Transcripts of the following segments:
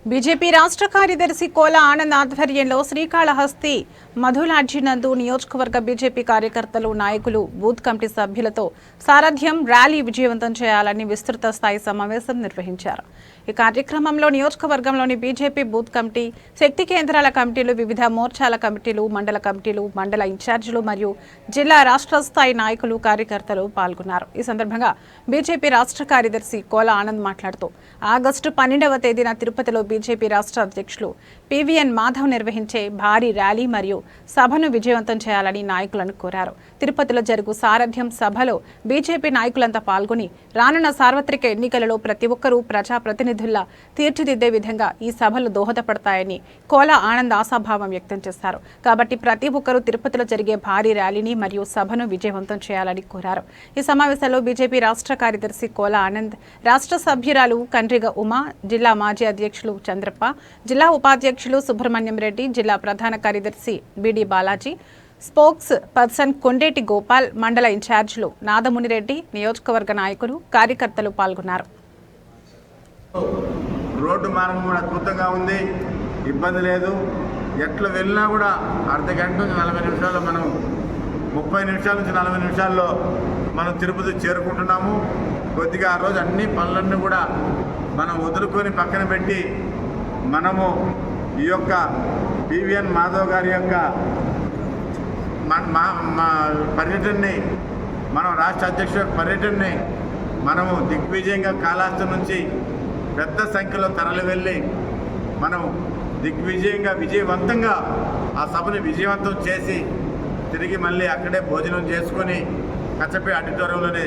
BJP రాష్ట్ర కార్యదర్శి కోల ఆనంద్ ఆధ్వర్యంలో శ్రీకాళహస్తి మధులాడ్జినందు నియోజకవర్గ బీజేపీ కార్యకర్తలు, నాయకులు, బూత్ కమిటీ సభ్యులతో సారథ్యం ర్యాలీ విజయవంతం చేయాలని విస్తృత స్థాయి సమావేశం నిర్వహించారు. ఈ కార్యక్రమంలో నియోజకవర్గంలోని బీజేపీ బూత్ కమిటీ, శక్తి కేంద్రాల కమిటీలు, వివిధ మోర్చాల కమిటీలు, మండల ఇన్ఛార్జీలు మరియు జిల్లా రాష్ట్ర స్థాయి నాయకులు, కార్యకర్తలు పాల్గొన్నారు. ఈ సందర్భంగా బీజేపీ రాష్ట్ర కార్యదర్శి కోల ఆనంద్ మాట్లాడుతూ ఆగస్టు 12వ తేదీన తిరుపతిలో బీజేపీ రాష్ట్ర అధ్యక్షులు పివిఎన్ మాధవ్ నిర్వహించే భారీ ర్యాలీ మరియు సభను విజయవంతం చేయాలని నాయకులను కోరారు. తిరుపతిలో జరుగు సారథ్యం సభలో బీజేపీ నాయకులంతా పాల్గొని రానున్న సార్వత్రిక ఎన్నికలలో ప్రతి ఒక్కరూ ప్రజాప్రతినిధుల్లా తీర్చిదిద్దే విధంగా ఈ సభలు దోహదపడతాయని కోల ఆనంద్ ఆశాభావం వ్యక్తం చేశారు. కాబట్టి ప్రతి ఒక్కరూ తిరుపతిలో జరిగే భారీ ర్యాలీని మరియు సభను విజయవంతం చేయాలని కోరారు. ఈ సమావేశంలో బీజేపీ రాష్ట్ర కార్యదర్శి కోల ఆనంద్, రాష్ట్ర సభ్యురాలు కండ్రిగ ఉమా, జిల్లా మాజీ అధ్యక్షులు చంద్రప్ప, జిల్లా ఉపాధ్యక్షులు సుబ్రహ్మణ్యం రెడ్డి, జిల్లా ప్రధాన కార్యదర్శి బిడి బాలాజీ, స్పోక్స్ పర్సన్ కొండేటి గోపాల్, మండల ఇన్ఛార్జీలు నాదమునిరెడ్డి, నియోజకవర్గ నాయకులు, కార్యకర్తలు పాల్గొన్నారు. రోడ్డు మార్గం కూడా అద్భుతంగా ఉంది, ఇబ్బంది లేదు. ఎట్లా వెళ్ళినా కూడా అర్ధ గంట నుంచి 40 నిమిషాల్లో మనం 30 నిమిషాల నుంచి 40 నిమిషాల్లో మనం తిరుపతి చేరుకుంటున్నాము. కొద్దిగా ఆ రోజు అన్ని పనులన్నీ కూడా మనం వదులుకొని పక్కన పెట్టి మనము ఈ యొక్క పివిఎన్ మాధవ్ గారి యొక్క పర్యటనని, మనం రాష్ట్ర అధ్యక్షుల పర్యటనని మనము దిగ్విజయంగా కాళహస్తి నుంచి పెద్ద సంఖ్యలో తరలి వెళ్ళి మనం విజయవంతంగా ఆ సభని విజయవంతం చేసి తిరిగి మళ్ళీ అక్కడే భోజనం చేసుకొని కచ్చపే ఆడిటోరియంలోనే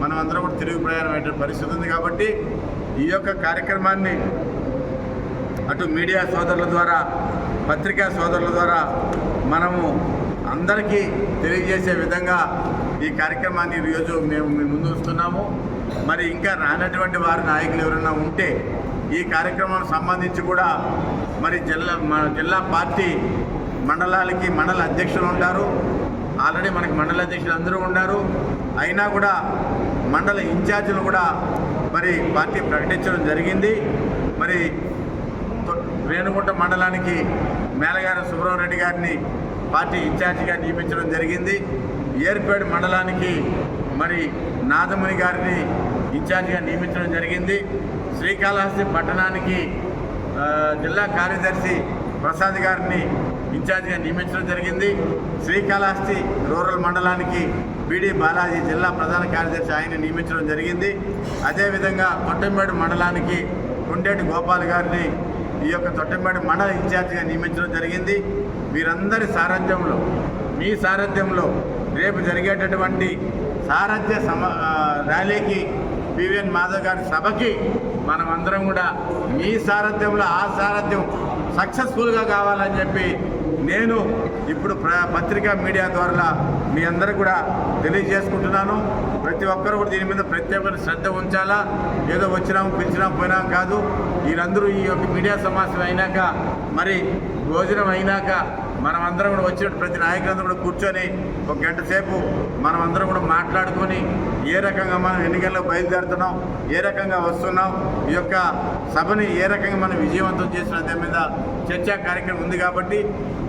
మనం అందరం కూడా తిరిగి ప్రయాణం అయ్యే పరిస్థితి ఉంది. కాబట్టి ఈ యొక్క కార్యక్రమాన్ని అటు మీడియా సోదరుల ద్వారా, పత్రికా సోదరుల ద్వారా మనము అందరికీ తెలియజేసే విధంగా ఈ కార్యక్రమాన్ని ఈరోజు మేము ముందు వస్తున్నాము. మరి ఇంకా రానటువంటి వారి నాయకులు ఎవరైనా ఉంటే ఈ కార్యక్రమానికి సంబంధించి కూడా మరి జిల్లా పార్టీ మండలాలకి మండల అధ్యక్షులు ఉంటారు. ఆల్రెడీ మనకి మండల అధ్యక్షులు అందరూ ఉన్నారు. అయినా కూడా మండల ఇన్ఛార్జీలు కూడా మరి పార్టీ ప్రకటించడం జరిగింది. మరి రేణుగుంట మండలానికి మేలగారి సుబ్రహ్మణ్యం రెడ్డి గారిని పార్టీ ఇన్ఛార్జిగా నియమించడం జరిగింది. ఏర్పేడు మండలానికి మరి నాదముని గారిని ఇన్ఛార్జిగా నియమించడం జరిగింది. శ్రీకాళహస్తి పట్టణానికి జిల్లా కార్యదర్శి ప్రసాద్ గారిని ఇన్ఛార్జిగా నియమించడం జరిగింది. శ్రీకాళహస్తి రూరల్ మండలానికి బిడి బాలాజీ జిల్లా ప్రధాన కార్యదర్శి ఆయన నియమించడం జరిగింది. అదేవిధంగా తొట్టంబేడు మండలానికి కొండేటి గోపాల్ గారిని ఈ యొక్క తొట్టంబేడు మండల ఇన్ఛార్జిగా నియమించడం జరిగింది. వీరందరి సారథ్యంలో, మీ సారథ్యంలో రేపు జరిగేటటువంటి సారథ్య ర్యాలీకి, పివిఎన్ మాధవ్ గారి సభకి మనమందరం కూడా మీ సారథ్యంలో ఆ సారథ్యం సక్సెస్ఫుల్గా కావాలని చెప్పి నేను ఇప్పుడు పత్రికా మీడియా ద్వారా మీ అందరూ కూడా తెలియజేసుకుంటున్నాను. ప్రతి ఒక్కరు కూడా దీని మీద ప్రత్యేక శ్రద్ధ ఉంచాలా. ఏదో వచ్చినాము పిలిచినాం పోయినాం కాదు. వీరందరూ ఈ యొక్క మీడియా సమావేశం అయినాక, మరి భోజనం అయినాక మనమందరం కూడా వచ్చినట్టు ప్రతి నాయకులందరూ కూడా కూర్చొని ఒక గంట సేపు మనమందరం కూడా మాట్లాడుకొని ఏ రకంగా మనం ఎన్నికల్లో బయలుదేరుతున్నాం, ఏ రకంగా వస్తున్నాం, ఈ యొక్క సభని ఏ రకంగా మనం విజయవంతం చేసిన దాని మీద చర్చా కార్యక్రమం ఉంది. కాబట్టి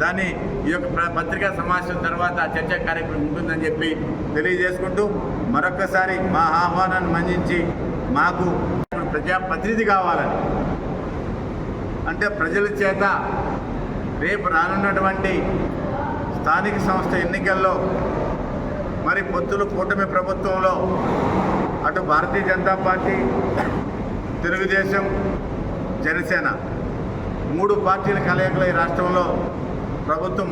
దాన్ని ఈ యొక్క పత్రికా సమావేశం తర్వాత చర్చా కార్యక్రమం ఉంటుందని చెప్పి తెలియజేసుకుంటూ మరొక్కసారి మా ఆహ్వానాన్ని మన్నించి మాకు ప్రజాప్రతినిధి కావాలని, అంటే ప్రజల చేత రేపు రానున్నటువంటి స్థానిక సంస్థ ఎన్నికల్లో మరి పొత్తులు కూటమి ప్రభుత్వంలో అటు భారతీయ జనతా పార్టీ, తెలుగుదేశం, జనసేన 3 పార్టీల కలయికలో ఈ రాష్ట్రంలో ప్రభుత్వం